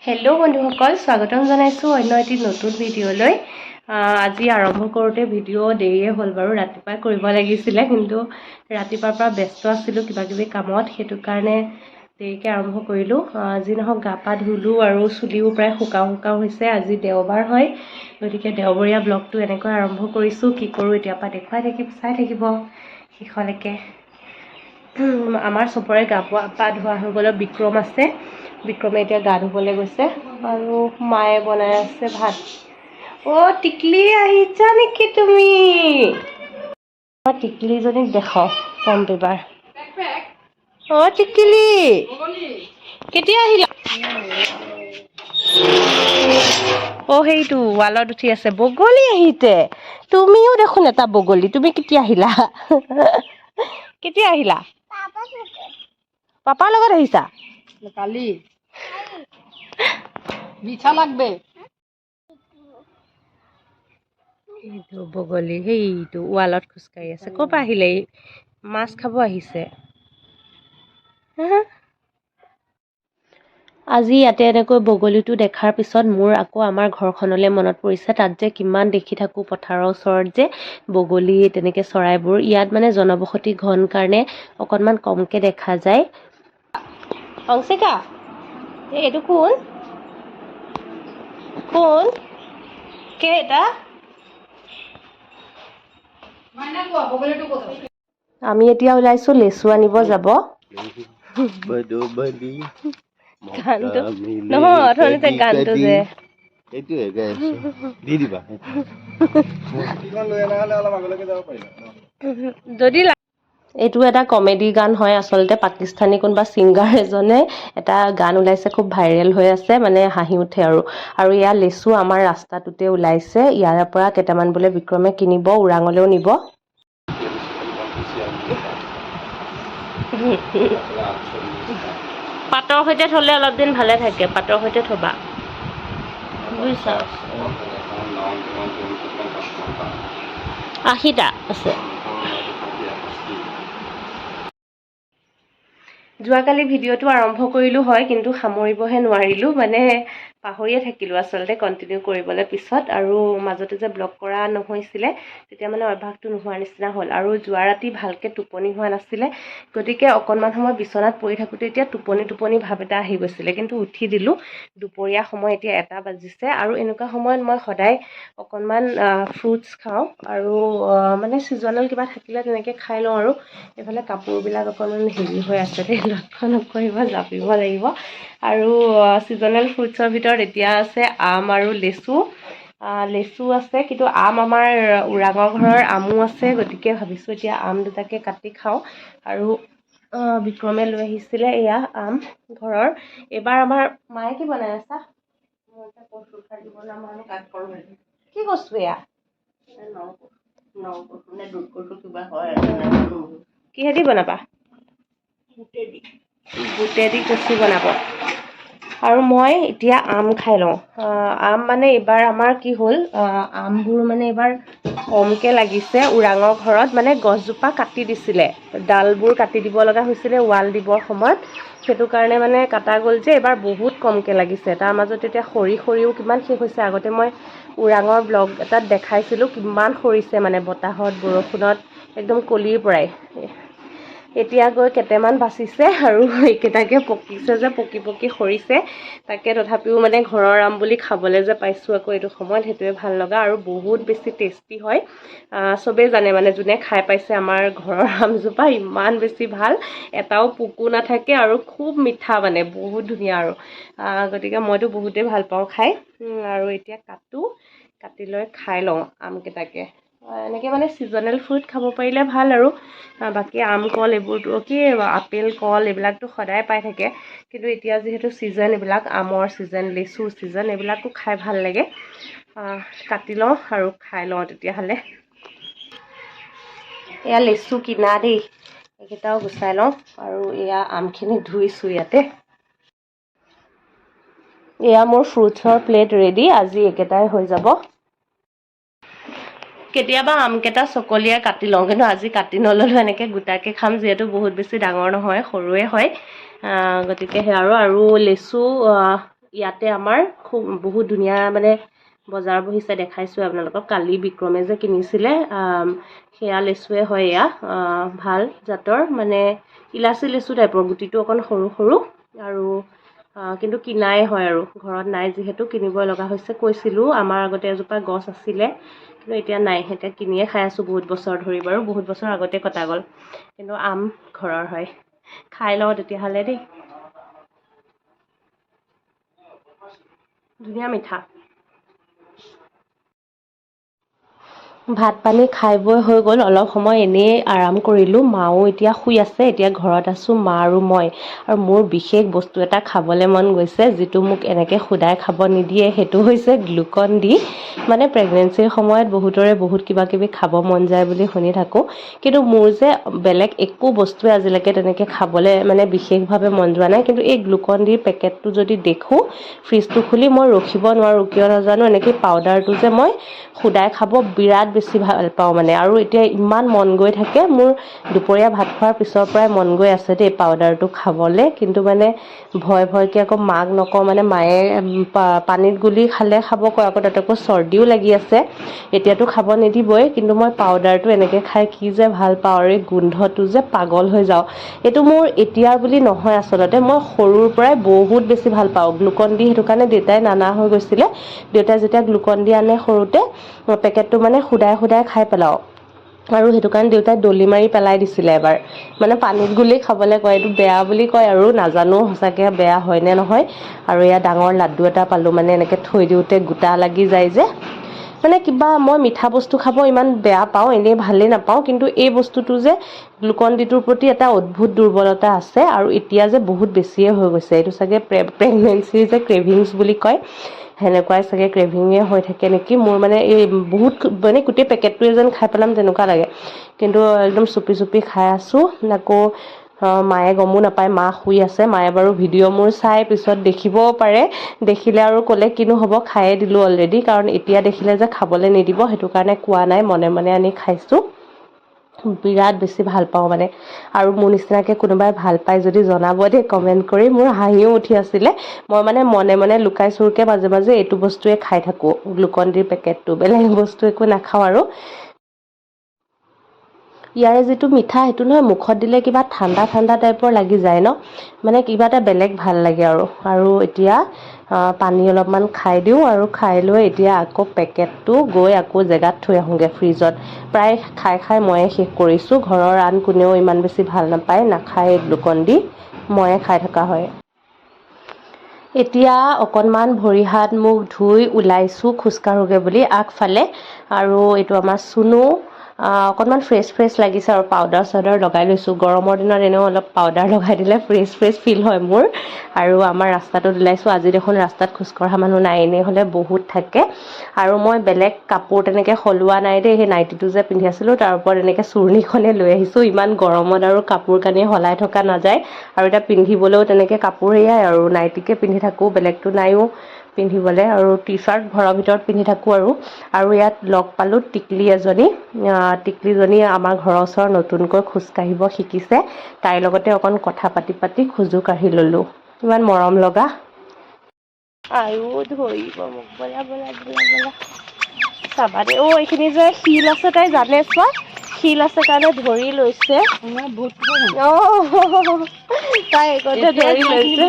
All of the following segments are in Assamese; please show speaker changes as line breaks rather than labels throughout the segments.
হেল্ল' বন্ধুসকল, স্বাগতম জনাইছোঁ অন্য এটি নতুন ভিডিঅ'লৈ। আজি আৰম্ভ কৰোঁতে ভিডিঅ' দেৰিয়ে হ'ল বাৰু, ৰাতিপুৱাই কৰিব লাগিছিলে, কিন্তু ৰাতিপুৱাৰ পৰা ব্যস্ত আছিলোঁ কিবাকিবি কামত, সেইটো কাৰণে দেৰিকৈ আৰম্ভ কৰিলোঁ। যি নহওক গা পা ধুলোঁ আৰু চুলিও প্ৰায় শুকাও হৈছে। আজি দেওবাৰ হয়, গতিকে দেওবৰীয়া ব্লগটো এনেকৈ আৰম্ভ কৰিছোঁ। কি কৰোঁ এতিয়াৰ পৰা দেখুৱাই থাকিম, চাই থাকিব শেষলৈকে। আমাৰ চবৰে গা পা ধোৱা হৈ গ'ল। বিক্ৰম আছে, বিক্ৰমে এতিয়া গা ধুবলৈ গৈছে আৰু মায়ে বনাই আছে ভাত। অ' টিকলি আহিছা নেকি তুমি? মই টিকলিজনীক দেখাওঁ কম এবাৰ। অ' টিকলি কেতিয়া আহিলা? অ' সেইটো ৱালত উঠি আছে। বগলী আহিছে, তুমিও দেখোন এটা বগলী। তুমি কেতিয়া আহিলা? কেতিয়া আহিলা? পাপাৰ লগত আহিছা?
কালি বিছা লাগবে।
সেইটো বগলী, সেইটো ৱালত খোজকাঢ়ি আছে। ক'ৰ পৰা আহিলে? মাছ খাব আহিছে। আজি ইয়াতে এনেকৈ বগলীটো দেখাৰ পিছত মোৰ আকৌ আমাৰ ঘৰখনলৈ মনত পৰিছে। তাত যে কিমান দেখি থাকোঁ পথাৰৰ ওচৰত যে বগলী তেনেকৈ চৰাইবোৰ। ইয়াত মানে জনবসতি ঘন কাৰণে অকণমান কমকৈ দেখা যায়। অংশিকা, এইটো কোন? কোন? কেইটা? আমি এতিয়া ওলাইছোঁ লেচু আনিব যাব। গানটো নহয়, অথনিতে গানটো যে যদি এইটো এটা কমেডি গান হয় আচলতে। পাকিস্তানী কোনোবা ছিংগাৰ এজনে এটা গান ওলাইছে, খুব ভাইৰেল হৈ আছে, মানে হাঁহি উঠে আৰু ইয়াৰ লেচু আমাৰ ৰাস্তাটোতে ওলাইছে। ইয়াৰ পৰা কেইটামান বোলে বিক্ৰমে কিনিব, ওৰাঙলৈও নিব। পাতৰ সৈতে থ'লে অলপ দিন ভালে থাকে, পাতৰ সৈতে থ'বা বুজিছা। 80টা আছে। যোৱাকালি ভিডিঅ'টো আৰম্ভ কৰিলোঁ হয়, কিন্তু সামৰিবহে নোৱাৰিলোঁ, মানে পাহৰিয়ে থাকিলোঁ আচলতে কণ্টিনিউ কৰিবলৈ পিছত। আৰু মাজতে যে ব্লগ কৰা নহৈছিলে, তেতিয়া মানে অভ্যাসটো নোহোৱাৰ নিচিনা হ'ল। আৰু যোৱা ৰাতি ভালকৈ টোপনি হোৱা নাছিলে, গতিকে অকণমান সময় বিচনাত পৰি থাকোঁতে এতিয়া টোপনি ভাৱ এটা আহি গৈছিলে, কিন্তু উঠি দিলোঁ। দুপৰীয়া সময় এতিয়া 1টা বাজিছে, আৰু এনেকুৱা সময়ত মই সদায় অকণমান ফ্ৰুটছ খাওঁ, আৰু মানে ছিজনেল কিবা থাকিলে তেনেকৈ খাই লওঁ। আৰু এইফালে কাপোৰবিলাক অকণমান হেৰি হৈ আছে দেই, লক্ষ্য নকৰিব, জাপিব লাগিব। আৰু ছিজনেল ফ্ৰুটছৰ ভিতৰত এতিয়া আছে আম আৰু লেচু। লেচু আছে, কিন্তু আম আমাৰ ওৰাঙৰ ঘৰৰ আমো আছে, গতিকে ভাবিছোঁ এতিয়া আম দুটাকে কাটি খাওঁ। আৰু বিক্ৰমে লৈ আহিছিলে এয়া আম ঘৰৰ। এইবাৰ আমাৰ মায়ে কি বনাই আছা? কি কচু এয়া? কিহেদি বনাবা? বুটেদি কচু বনাব। আৰু মই এতিয়া আম খাই লওঁ। আম মানে এইবাৰ আমাৰ কি হ'ল, আমবোৰ মানে এইবাৰ কমকৈ লাগিছে। ওৰাঙৰ ঘৰত মানে গছজোপা কাটি দিছিলে, ডালবোৰ কাটি দিব লগা হৈছিলে ৱাল দিবৰ সময়ত। সেইটো কাৰণে মানে কাটা গ'ল যে এইবাৰ বহুত কমকৈ লাগিছে। তাৰ মাজত এতিয়া সৰিও কিমান শেষ হৈছে। আগতে মই ওৰাঙৰ ব্লগ এটাত দেখাইছিলোঁ কিমান সৰিছে, মানে বতাহত বৰষুণত একদম কলিৰ পৰাই। এতিয়া গৈ কেইটামান বাচিছে, আৰু এইকেইটাকে পকিছে যে পকি সৰিছে। তাকে তথাপিও মানে ঘৰৰ আম বুলি খাবলৈ যে পাইছোঁ আকৌ এইটো সময়ত, সেইটোৱে ভাল লগা। আৰু বহুত বেছি টেষ্টি হয়। চবেই জানে, মানে যোনে খাই পাইছে আমাৰ ঘৰৰ আমজোপা ইমান বেছি ভাল। এটাও পোকো নাথাকে আৰু খুব মিঠা, মানে বহুত ধুনীয়া। আৰু গতিকে মইতো বহুতেই ভাল পাওঁ খাই। আৰু এতিয়া কাটি লৈ খাই লওঁ আমকেইটাকে। এনেকৈ মানে ছিজনেল ফ্ৰুট খাব পাৰিলে ভাল। আৰু বাকী আম, কল এইবোৰতো কি, আপেল, কল এইবিলাকতো সদায় পাই থাকে, কিন্তু এতিয়া যিহেতু ছিজন, এইবিলাক আমৰ ছিজন, লেচুৰ ছিজন, এইবিলাকো খাই ভাল লাগে। কাটি লওঁ আৰু খাই লওঁ তেতিয়াহ'লে। এয়া লেচু কিনা দেই, এইকেইটাও গুচাই লওঁ। আৰু এয়া আমখিনি ধুইছোঁ ইয়াতে। এয়া মোৰ ফ্ৰুটছৰ প্লেট ৰেডি, আজি একেটাই হৈ যাব। কেতিয়াবা আমকেইটা চকলিয়াই কাটি লওঁ, কিন্তু আজি কাটি নল'লোঁ, এনেকৈ গোটাকৈ খাম, যিহেতু বহুত বেছি ডাঙৰ নহয়, সৰুৱে হয়। গতিকে সেয়া আৰু লেচু ইয়াতে আমাৰ খুব বহুত ধুনীয়া মানে বজাৰ বহিছে, দেখাইছোঁ আপোনালোকক। কালি বিক্ৰমে যে কিনিছিলে সেয়া লেচুৱে হয়। এয়া ভাল জাতৰ, মানে ইলাচি লেচু টাইপৰ, গুটিটো অকণ সৰু সৰু আৰু কিন্তু কিনাই হয় আৰু ঘৰত নাই যিহেতু কিনিব লগা হৈছে। কৈছিলোঁ আমাৰ আগতে এজোপা গছ আছিলে, কিন্তু এতিয়া নাই, এতিয়া কিনিয়ে খাই আছোঁ বহুত বছৰ ধৰি। বাৰু বহুত বছৰ আগতে কটা গ'ল, কিন্তু আম ঘৰৰ হয়। খাই লওঁ তেতিয়াহ'লে দেই, ধুনীয়া মিঠা। ভাত পানী খাই বৈ হৈ গ'ল, অলপ সময় এনেই আৰাম কৰিলোঁ। মাও এতিয়া শুই আছে। এতিয়া ঘৰত আছোঁ মা আৰু মই। আৰু মোৰ বিশেষ বস্তু এটা খাবলৈ মন গৈছে, যিটো মোক এনেকৈ সুদাই খাব নিদিয়ে, সেইটো হৈছে গ্লুকন ডি। মানে প্ৰেগনেঞ্চিৰ সময়ত বহুতৰে বহুত কিবা কিবি খাব মন যায় বুলি শুনি থাকোঁ, কিন্তু মোৰ যে বেলেগ একো বস্তুৱে আজিলৈকে তেনেকৈ খাবলৈ মানে বিশেষভাৱে মন যোৱা নাই। কিন্তু এই গ্লুকন ডিৰ পেকেটটো যদি দেখোঁ, ফ্ৰিজটো খুলি মই ৰখিব নোৱাৰোঁ, কিয় নাজানো। এনেকৈ পাউডাৰটো যে মই সুদাই খাব বিৰাট বেছি ভাল পাওঁ মানে। আৰু এতিয়া ইমান মন গৈ থাকে মোৰ, দুপৰীয়া ভাত খোৱাৰ পিছৰ পৰাই মন গৈ আছে দেই পাউডাৰটো খাবলৈ। কিন্তু মানে ভয়কৈ আকৌ মাক নকওঁ, মানে মায়ে পানীত গুলি খালে খাব কয়, আকৌ তাতে আকৌ চৰ্দিও লাগি আছে, এতিয়াতো খাব নিদিবই। কিন্তু মই পাউডাৰটো এনেকৈ খাই কি যে ভাল পাওঁ, আৰু এই গোন্ধটো যে পাগল হৈ যাওঁ। এইটো মোৰ এতিয়াৰ বুলি নহয়, আচলতে মই সৰুৰ পৰাই বহুত বেছি ভাল পাওঁ গ্লুকন ডি। সেইটো কাৰণে দেউতাই নানা হৈ গৈছিলে। দেউতাই যেতিয়া গ্লুকন ডি আনে সৰুতে, পেকেটটো মানে সুদাই সুদাই খাই পেলাওঁ, আৰু সেইটো কাৰণে দেউতাই দলি মাৰি পেলাই দিছিলে এবাৰ। মানে পানীত গুলি খাবলৈ কয়, এইটো বেয়া বুলি কয় আৰু নাজানো সঁচাকৈ বেয়া হয় নে নহয়। আৰু এয়া ডাঙৰ লাড্ডু এটা পালোঁ, মানে এনেকৈ থৈ দিওঁতে গোটা লাগি যায় যে। মানে কিবা মই মিঠা বস্তু খাব ইমান বেয়া পাওঁ, এনেই ভালেই নাপাওঁ, কিন্তু এই বস্তুটো যে গ্লুকন ডিটোৰ প্ৰতি এটা অদ্ভুত দুৰ্বলতা আছে, আৰু এতিয়া যে বহুত বেছিয়ে হৈ গৈছে। এইটো চাগে প্ৰেগনেঞ্চিৰ যে ক্ৰেভিংছ বুলি কয়, সেনেকুৱাই চাগে ক্ৰেভিঙে হৈ থাকে নেকি। মোৰ মানে এই বহুত মানে গোটেই পেকেটটোৱে যেন খাই পেলাম তেনেকুৱা লাগে, কিন্তু একদম চুপি চুপি খাই আছোঁ। আকৌ মায়ে গমো নাপায়, মা শুই আছে। মায়ে বাৰু ভিডিঅ' মোৰ চাই পিছত দেখিবও পাৰে, দেখিলে আৰু ক'লে কিনো হ'ব, খায়ে দিলোঁ অলৰেডি। কাৰণ এতিয়া দেখিলে যে খাবলৈ নিদিব, সেইটো কাৰণে কোৱা নাই, মনে মনে আনি খাইছোঁ। বিৰাট বেছি ভাল পাওঁ মানে। আৰু মোৰ নিচিনাকৈ কোনোবাই ভাল পায় যদি জনাব দেই কমেণ্ট কৰি। মোৰ হাঁহিও উঠি আছিলে, মই মানে মনে মনে লুকাই চুৰকৈ মাজে মাজে এইটো বস্তুৱে খাই থাকোঁ, গ্লুকন ডিৰ পেকেটটো, বেলেগ বস্তু একো নাখাওঁ। আৰু ইয়াৰে যিটো মিঠা, সেইটো নহয় মুখত দিলে কিবা ঠাণ্ডা ঠাণ্ডা টাইপৰ লাগি যায় ন, মানে কিবা এটা বেলেগ ভাল লাগে আৰু এতিয়া পানী অলপমান খাই দিওঁ, আৰু খাই লৈ এতিয়া আকৌ পেকেটটো গৈ আকৌ জেগাত থৈ আহোঁগৈ ফ্ৰিজত। প্ৰায় খাই খাই ময়ে শেষ কৰিছোঁ। ঘৰৰ আন কোনেও ইমান বেছি ভাল নাপায়, নাখায় গ্লুকন ডি, ময়ে খাই থকা হয়। এতিয়া অকণমান ভৰি হাত মুখ ধুই ওলাইছোঁ খোজকাঢ়োগৈ বুলি আগফালে। আৰু এইটো আমাৰ চুনু অকণমান ফ্ৰেছ লাগিছে, আৰু পাউডাৰ চাউডাৰ লগাই লৈছোঁ। গৰমৰ দিনত এনেও অলপ পাউডাৰ লগাই দিলে ফ্ৰেছ ফিল হয় মোৰ। আৰু আমাৰ ৰাস্তাটোত ওলাইছোঁ। আজি দেখোন ৰাস্তাত খোজকঢ়া মানুহ নাই, এনেই হ'লে বহুত থাকে। আৰু মই বেলেগ কাপোৰ তেনেকৈ সলোৱা নাই দেই, সেই নাইটিটো যে পিন্ধি আছিলোঁ তাৰ ওপৰত এনেকৈ চুৰ্ণিখনে লৈ আহিছোঁ। ইমান গৰমত আৰু কাপোৰ কানি সলাই থকা নাযায়, আৰু এতিয়া পিন্ধিবলৈও তেনেকৈ কাপোৰ এয়াই আৰু নাইটিকে পিন্ধি থাকোঁ, বেলেগটো নাইও পিন্ধিবলৈ। আৰু টি চাৰ্ট ঘৰৰ ভিতৰত পিন্ধি থাকোঁ। আৰু ইয়াত লগ পালোঁ টিকলি এজনী। টিকলিজনী আমাৰ ঘৰৰ ওচৰত নতুনকৈ খোজকাঢ়িব শিকিছে, তাইৰ লগতে অকণ কথা পাতি পাতি খোজো কাঢ়ি ল'লোঁ। ইমান মৰম লগা। আৰু ধৰিব মোক, বলা বলা বলা বলা, চাবা দেই। এইখিনি যে শিল আছে, তাই জানে চোৱা, শিল আছে কাৰণে ধৰি লৈছে। তাই একোতে ধৰি লৈছে।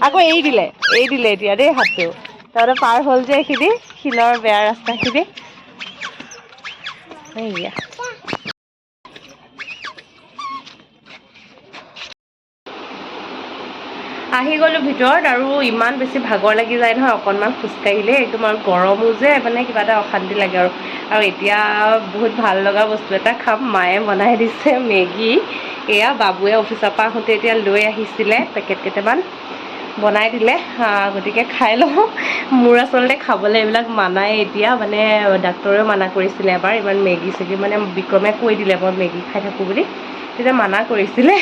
আকৌ এৰি দিলে এতিয়া দেই হাতটো, তাৰমানে পাৰ হ'ল যে এইখিনি শিলৰ বেয়া ৰাস্তাখিনি। এইয়া আহি গ'লোঁ ভিতৰত, আৰু ইমান বেছি ভাগৰ লাগি যায় নহয় অকণমান খোজকাঢ়িলে, একদম। আৰু গৰমো যে, মানে কিবা এটা অশান্তি লাগে আৰু এতিয়া বহুত ভাল লগা বস্তু এটা খাম। মায়ে বনাই দিছে মেগী। এয়া বাবুৱে অফিচৰ পৰা আহোঁতে এতিয়া লৈ আহিছিলে পেকেট কেইটামান, বনাই দিলে, গতিকে খাই লওঁ। মোৰ আচলতে খাবলৈ এইবিলাক মানাই এতিয়া, মানে ডাক্তৰেও মানা কৰিছিলে এবাৰ, ইমান মেগী চেগী, মানে বিক্ৰমে কৈ দিলে মই মেগী খাই থাকোঁ বুলি, তেতিয়া মানা কৰিছিলে।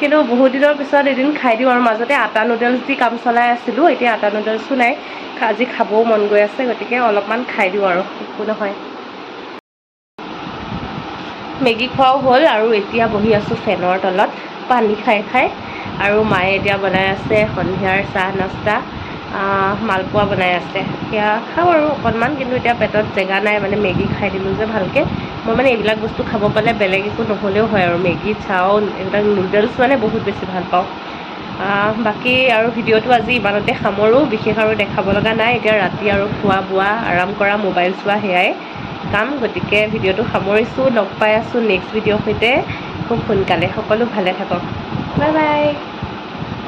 কিন্তু বহুত দিনৰ পিছত এদিন খাই দিওঁ। আৰু মাজতে আটা নুডলছ দি কাম চলাই আছিলোঁ, এতিয়া আটা নুডলছো নাই, আজি খাবও মন গৈ আছে, গতিকে অলপমান খাই দিওঁ আৰু একো নহয়। মেগী খোৱাও হ'ল, আৰু এতিয়া বহি আছোঁ ফেনৰ তলত পানী খাই খাই। আৰু মায়ে এতিয়া বনাই আছে সন্ধিয়াৰ চাহ নাস্তা, মালপোৱা বনাই আছে। সেয়া খাওঁ আৰু অকণমান, কিন্তু এতিয়া পেটত জেগা নাই, মানে মেগী খাই দিলোঁ যে ভালকৈ। মই মানে এইবিলাক বস্তু খাব পালে বেলেগ একো নহ'লেও হয় আৰু, মেগী, চাও, এইবিলাক নুডলছ মানে বহুত বেছি ভাল পাওঁ। বাকী আৰু ভিডিঅ'টো আজি ইমানতে সামৰোঁ, বিশেষ আৰু দেখাব লগা নাই। এতিয়া ৰাতি আৰু খোৱা বোৱা, আৰাম কৰা, মোবাইল চোৱা, সেয়াই কাম। গতিকে ভিডিঅ'টো সামৰিছোঁ। লগ পাই আছোঁ নেক্সট ভিডিঅ'ৰ সৈতে খুব সোনকালে। সকলো ভালে থাকক। Bye bye.